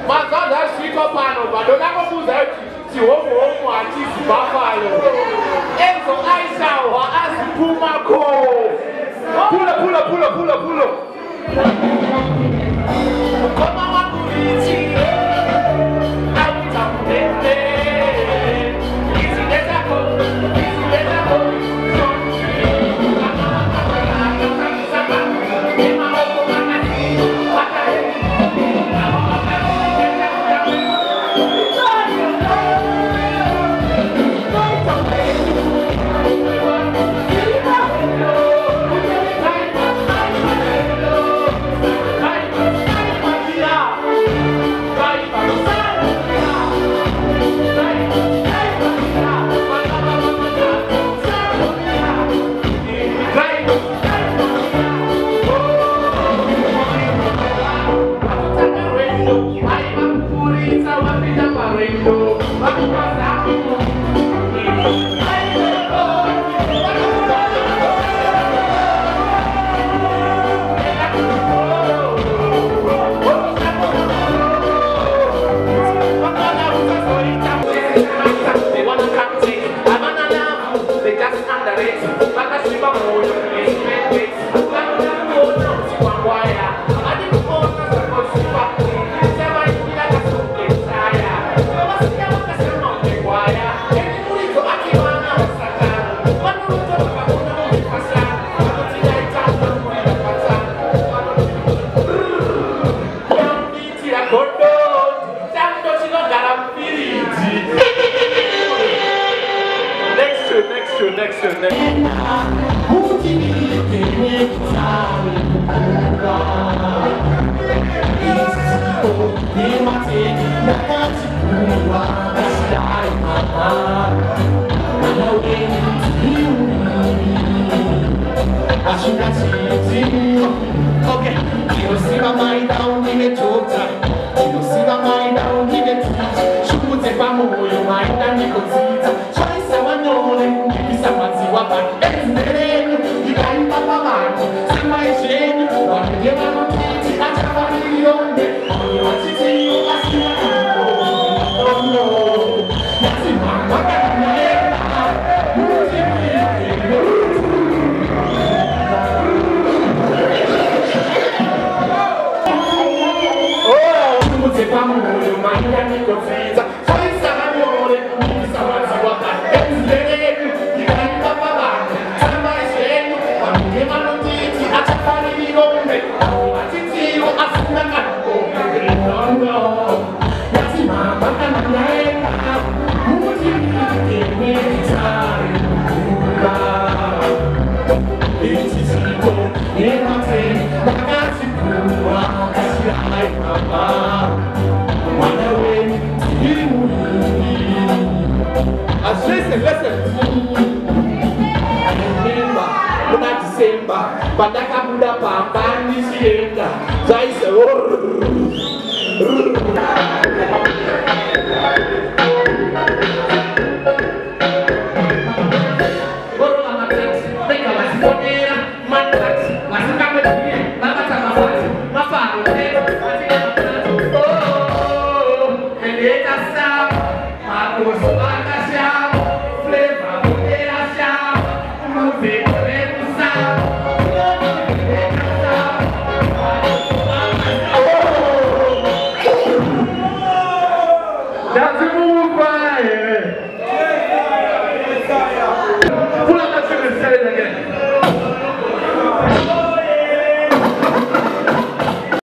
Mas olha, fica pano, mas não dá pra usar se o ovo artista bafalo. Enzo Aisha, as Pumako. Pula. Como uma polícia. Next. Okay, you see my mind down, give it to you see my mind down, give it to shoot if I'm over your mind and you could see it. Try someone knowing, if someone see what I'm doing, you can't papa man, see my shame, but you never know, I have a million, you want to see you, I see what I'm doing. Oh no, that's it, man, what can I do? Listen. Padaka Buddha Papa Nisienda. Zaise That's a move,